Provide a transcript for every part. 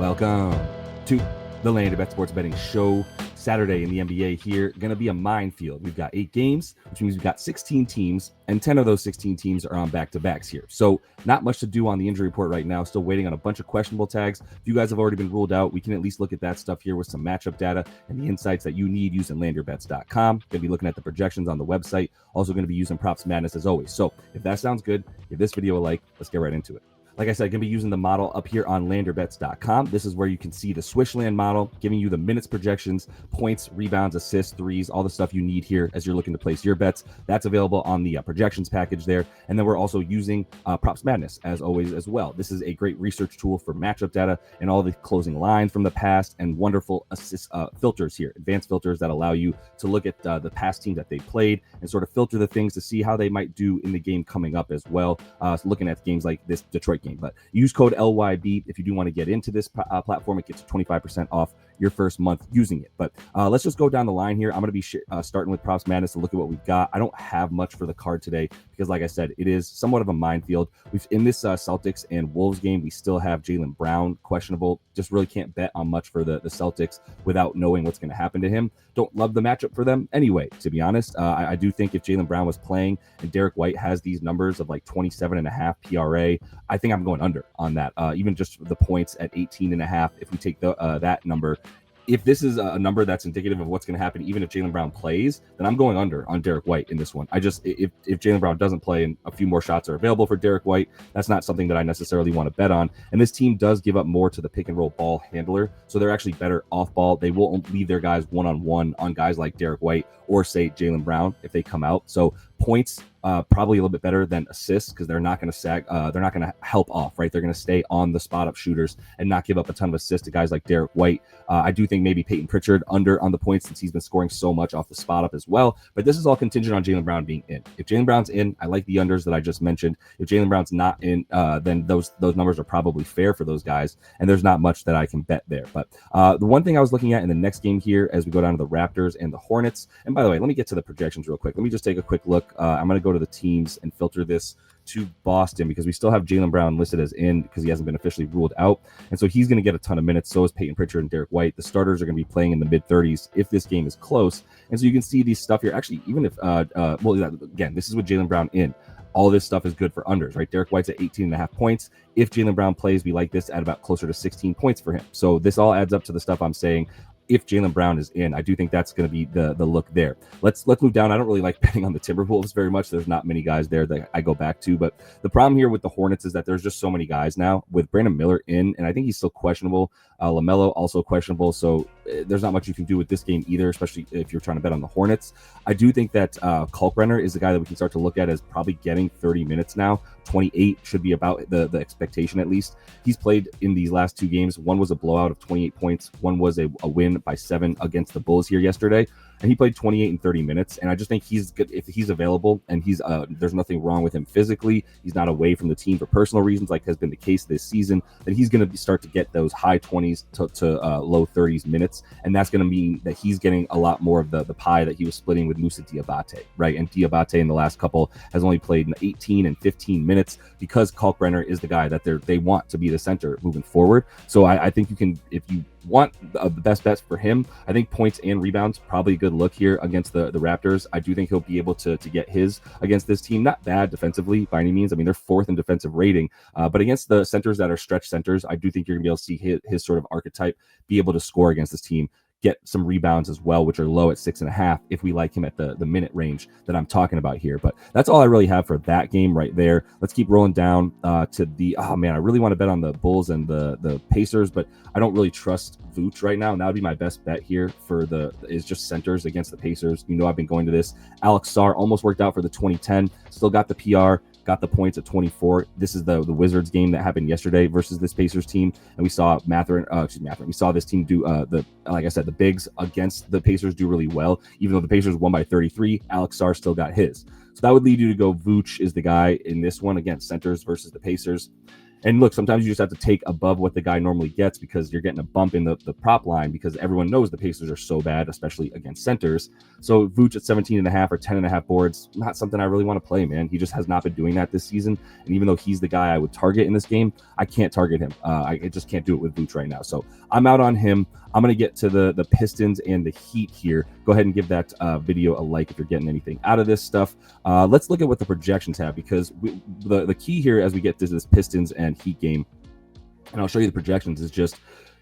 Welcome to the Land of Bet Sports Betting Show. Saturday in the NBA here, going to be a minefield. We've got 8 games, which means we've got 16 teams, and 10 of those 16 teams are on back-to-backs here. So not much to do on the injury report right now. Still waiting on a bunch of questionable tags. If you guys have already been ruled out, we can at least look at that stuff here with some matchup data and the insights that you need using landyourbets.com. Going to be looking at the projections on the website. Also going to be using PropsMadness as always. So if that sounds good, give this video a like. Let's get right into it. Like I said, going to be using the model up here on landyourbets.com. This is where you can see the Swishland model, giving you the minutes projections, points, rebounds, assists, threes, all the stuff you need here as you're looking to place your bets. That's available on the projections package there. And then we're also using PropsMadness as always as well. This is a great research tool for matchup data and all the closing lines from the past and wonderful filters here, advanced filters that allow you to look at the past team that they played and sort of filter the things to see how they might do in the game coming up as well. Looking at games like this Detroit game. But use code LYB if you do want to get into this platform. It gets you 25% off your first month using it. But let's just go down the line here. I'm going to be starting with Props Madness to look at what we've got. I don't have much for the card today because, like I said, it is somewhat of a minefield. In this Celtics and Wolves game, we still have Jaylen Brown questionable. Just really can't bet on much for the Celtics without knowing what's going to happen to him. Don't love the matchup for them anyway, to be honest. I do think if Jaylen Brown was playing and Derek White has these numbers of like 27.5 PRA, I think I'm going under on that. Even just the points at 18.5, if we take that number. If this is a number that's indicative of what's going to happen, even if Jaylen Brown plays, then I'm going under on Derek White in this one. If Jaylen Brown doesn't play and a few more shots are available for Derek White, that's not something that I necessarily want to bet on. And this team does give up more to the pick and roll ball handler, so they're actually better off ball. They won't leave their guys one-on-one on guys like Derek White or say Jaylen Brown if they come out. So points probably a little bit better than assists because they're not going to sag. They're not going to help off, right? They're going to stay on the spot up shooters and not give up a ton of assists to guys like Derek White. I do think maybe Peyton Pritchard under on the points since he's been scoring so much off the spot up as well. But this is all contingent on Jaylen Brown being in. If Jaylen Brown's in, I like the unders that I just mentioned. If Jaylen Brown's not in, then those numbers are probably fair for those guys, and there's not much that I can bet there. But the one thing I was looking at in the next game here as we go down to the Raptors and the Hornets, and by the way, let me get to the projections real quick. Let me just take a quick look. I'm going to go to the teams and filter this to Boston because we still have Jaylen Brown listed as in because he hasn't been officially ruled out. And so he's going to get a ton of minutes. So is Peyton Pritchard and Derek White. The starters are going to be playing in the mid-30s if this game is close. And so you can see these stuff here. Actually, even if, again, this is with Jaylen Brown in. All this stuff is good for unders, right? Derek White's at 18.5 points. If Jaylen Brown plays, we like this at about closer to 16 points for him. So this all adds up to the stuff I'm saying. If Jaylen Brown is in, I do think that's going to be the look there. Let's move down. I don't really like betting on the Timberwolves very much. There's not many guys there that I go back to. But the problem here with the Hornets is that there's just so many guys now with Brandon Miller in, and I think he's still questionable. LaMelo also questionable. So there's not much you can do with this game either, especially if you're trying to bet on the Hornets. I do think that Kalkbrenner is the guy that we can start to look at as probably getting 30 minutes now. 28 should be about the expectation at least. He's played in these last 2 games. One was a blowout of 28 points. One was a win by 7 against the Bulls here yesterday. And he played 28 and 30 minutes. And I just think he's good if he's available and he's there's nothing wrong with him physically. He's not away from the team for personal reasons like has been the case this season. Then he's going to start to get those high 20s to low 30s minutes. And that's going to mean that he's getting a lot more of the pie that he was splitting with Moussa Diabate, right? And Diabate in the last couple has only played 18 and 15 minutes because Kalkbrenner is the guy that they want to be the center moving forward. So I think you can, if you want the best bets for him, I think points and rebounds probably a good look here against the Raptors. I do think he'll be able to get his against this team. Not bad defensively by any means. I mean, they're 4th in defensive rating, but against the centers that are stretch centers, I do think you're gonna be able to see his sort of archetype be able to score against this team. Get some rebounds as well, which are low at 6.5 if we like him at the minute range that I'm talking about here. But that's all I really have for that game right there. Let's keep rolling down to the, I really want to bet on the Bulls and the Pacers, but I don't really trust Vooch right now. And that would be my best bet here is just centers against the Pacers. You know, I've been going to this. Alex Sarr almost worked out for the 2010, still got the PR. Got the points at 24. This is the Wizards game that happened yesterday versus this Pacers team, and we saw We saw this team do like I said, the bigs against the Pacers do really well. Even though the Pacers won by 33, Alex Sarr still got his. So that would lead you to go Vooch is the guy in this one against centers versus the Pacers. And look, sometimes you just have to take above what the guy normally gets because you're getting a bump in the prop line because everyone knows the Pacers are so bad, especially against centers. So Vooch at 17.5 or 10.5 boards, not something I really want to play, man. He just has not been doing that this season. And even though he's the guy I would target in this game, I can't target him. I just can't do it with Vooch right now. So I'm out on him. I'm going to get to the Pistons and the Heat here. Go ahead and give that video a like if you're getting anything out of this stuff. Let's look at what the projections have, because the key here as we get to this Pistons and Heat game, and I'll show you the projections, is just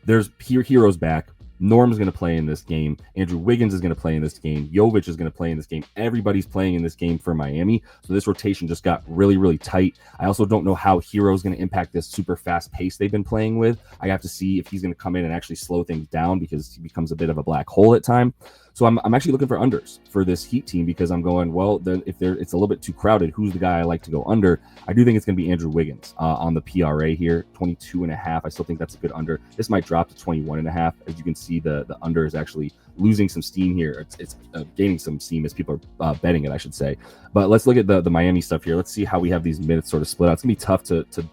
there's heroes back. Norm's going to play in this game. Andrew Wiggins is going to play in this game. Jovic is going to play in this game. Everybody's playing in this game for Miami. So this rotation just got really, really tight. I also don't know how Hero is going to impact this super fast pace they've been playing with. I have to see if he's going to come in and actually slow things down, because he becomes a bit of a black hole at time. So I'm actually looking for unders for this Heat team, because I'm going, well, then if it's a little bit too crowded, who's the guy I like to go under? I do think it's going to be Andrew Wiggins on the PRA here, 22.5. I still think that's a good under. This might drop to 21.5. As you can see, the under is actually losing some steam here. It's gaining some steam as people are betting it, I should say. But let's look at the Miami stuff here. Let's see how we have these minutes sort of split out. It's going to be tough to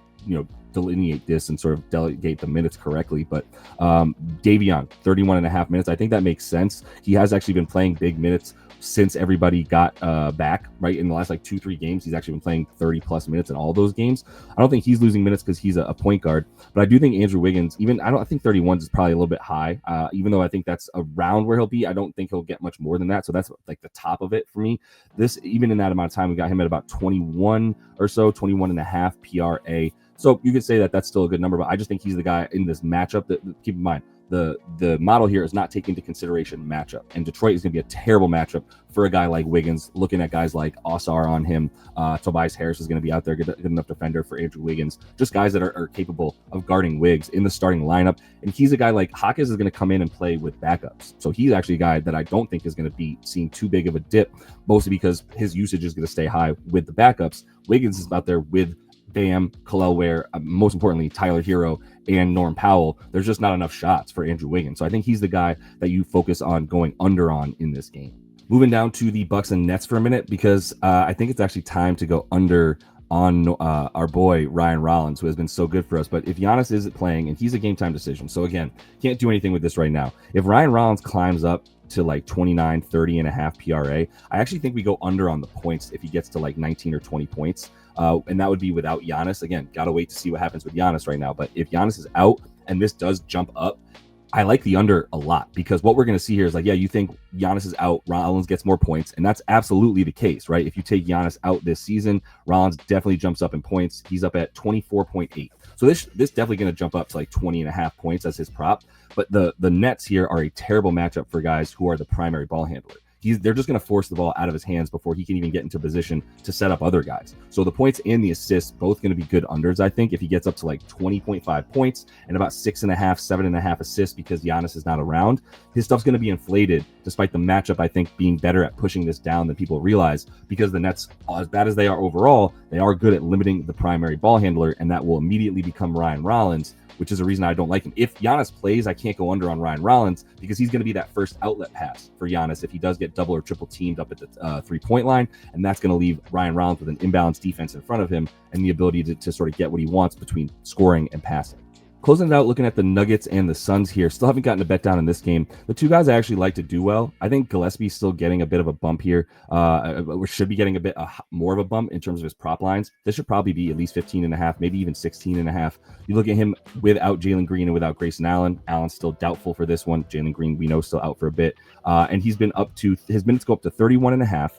delineate this and sort of delegate the minutes correctly, but Davion, 31.5 minutes. I think that makes sense. He has actually been playing big minutes since everybody got back, right? In the last 2-3 games, he's actually been playing 30 plus minutes in all those games. I don't think he's losing minutes because he's a point guard, but I do think Andrew Wiggins, I think 31 is probably a little bit high, even though I think that's around where he'll be. I don't think he'll get much more than that. So that's like the top of it for me. This, even in that amount of time, we got him at about 21 or so, 21.5 PRA. So you could say that that's still a good number, but I just think he's the guy in this matchup that, keep in mind, the model here is not taking into consideration matchup. And Detroit is going to be a terrible matchup for a guy like Wiggins, looking at guys like Osar on him. Tobias Harris is going to be out there, good enough defender for Andrew Wiggins. Just guys that are capable of guarding Wiggs in the starting lineup. And he's a guy like Hawkins is going to come in and play with backups. So he's actually a guy that I don't think is going to be seeing too big of a dip, mostly because his usage is going to stay high with the backups. Wiggins is out there with Bam, Khalil Ware, most importantly, Tyler Hero and Norm Powell. There's just not enough shots for Andrew Wiggins. So I think he's the guy that you focus on going under on in this game. Moving down to the Bucks and Nets for a minute, because I think it's actually time to go under on our boy Ryan Rollins, who has been so good for us. But if Giannis isn't playing, and he's a game time decision, so again, can't do anything with this right now. If Ryan Rollins climbs up to 29, 30.5 PRA, I actually think we go under on the points if he gets to 19 or 20 points. And that would be without Giannis. Again, got to wait to see what happens with Giannis right now. But if Giannis is out and this does jump up, I like the under a lot, because what we're going to see here is you think Giannis is out, Rollins gets more points, and that's absolutely the case, right? If you take Giannis out this season, Rollins definitely jumps up in points. He's up at 24.8. So this definitely going to jump up to 20.5 points as his prop. But the Nets here are a terrible matchup for guys who are the primary ball handler. They're just going to force the ball out of his hands before he can even get into position to set up other guys. So the points and the assists both going to be good unders, I think, if he gets up to 20.5 points and about 6.5, 7.5 assists because Giannis is not around. His stuff's going to be inflated, despite the matchup, I think, being better at pushing this down than people realize, because the Nets, as bad as they are overall, they are good at limiting the primary ball handler, and that will immediately become Ryan Rollins, which is a reason I don't like him. If Giannis plays, I can't go under on Ryan Rollins, because he's going to be that first outlet pass for Giannis if he does get double or triple teamed up at the 3-point line, and that's going to leave Ryan Rollins with an imbalanced defense in front of him and the ability to sort of get what he wants between scoring and passing. Closing it out, looking at the Nuggets and the Suns here. Still haven't gotten a bet down in this game. The two guys I actually like to do well. I think Gillespie's still getting a bit of a bump here. We should be getting a bit more of a bump in terms of his prop lines. This should probably be at least 15.5, maybe even 16.5. You look at him without Jalen Green and without Grayson Allen. Allen's still doubtful for this one. Jalen Green, we know, still out for a bit. And his minutes go up to 31.5.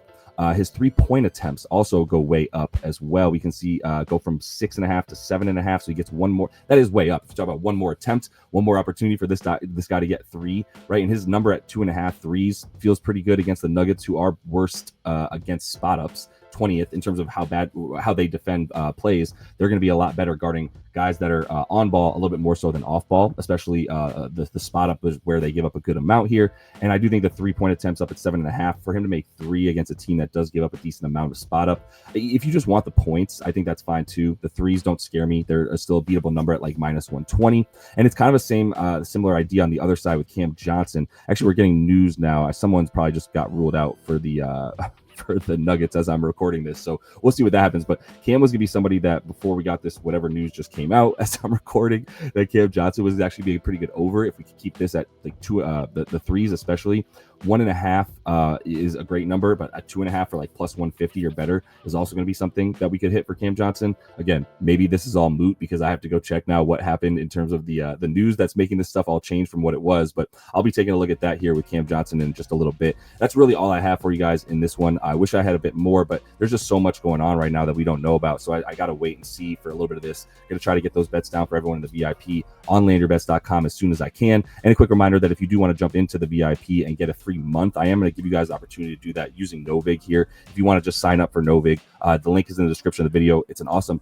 His 3-point attempts also go way up as well. We can see go from 6.5 to 7.5. So he gets one more. That is way up. If you talk about one more attempt, one more opportunity for this guy to get 3, right? And his number at 2.5 threes feels pretty good against the Nuggets, who are worst against spot ups. 20th in terms of how they defend plays. They're going to be a lot better guarding guys that are on ball a little bit more so than off ball, especially the spot up is where they give up a good amount here. And I do think the 3-point attempts up at 7.5, for him to make 3 against a team that does give up a decent amount of spot up. If you just want the points, I think that's fine too. The threes don't scare me. They're still a beatable number at minus 120. And it's kind of a similar idea on the other side with Cam Johnson. Actually, we're getting news now. Someone's probably just got ruled out for the for the Nuggets as I'm recording this. So we'll see what that happens. But Cam was going to be somebody that before we got this, whatever news just came out as I'm recording, that Cam Johnson was actually being a pretty good over if we could keep this at like the threes, especially. 1.5 is a great number, but at 2.5 for like plus 150 or better is also going to be something that we could hit for Cam Johnson. Again, maybe this is all moot because I have to go check now what happened in terms of the news that's making this stuff all change from what it was. But I'll be taking a look at that here with Cam Johnson in just a little bit. That's really all I have for you guys in this one. I wish I had a bit more, but there's just so much going on right now that we don't know about. So I got to wait and see for a little bit of this. I'm going to try to get those bets down for everyone in the VIP on landerbets.com as soon as I can. And a quick reminder that if you do want to jump into the VIP and get a free month, I am going to give you guys the opportunity to do that using Novig here. If you want to just sign up for Novig, the link is in the description of the video. It's an awesome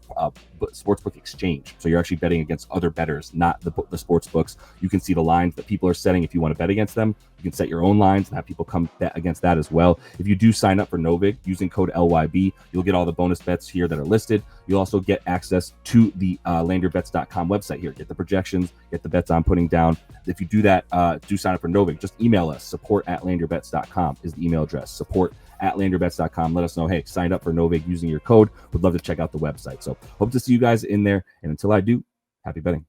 sportsbook exchange. So you're actually betting against other bettors, not the sports books. You can see the lines that people are setting if you want to bet against them. You can set your own lines and have people come bet against that as well. If you do sign up for Novig using code LYB, you'll get all the bonus bets here that are listed. You'll also get access to the landerbets.com website here. Get the projections, get the bets I'm putting down. If you do that, do sign up for Novig. Just email us. support@landerbets.com is the email address. support@landerbets.com. Let us know, hey, signed up for Novig using your code. Would love to check out the website. So hope to see you guys in there. And until I do, happy betting.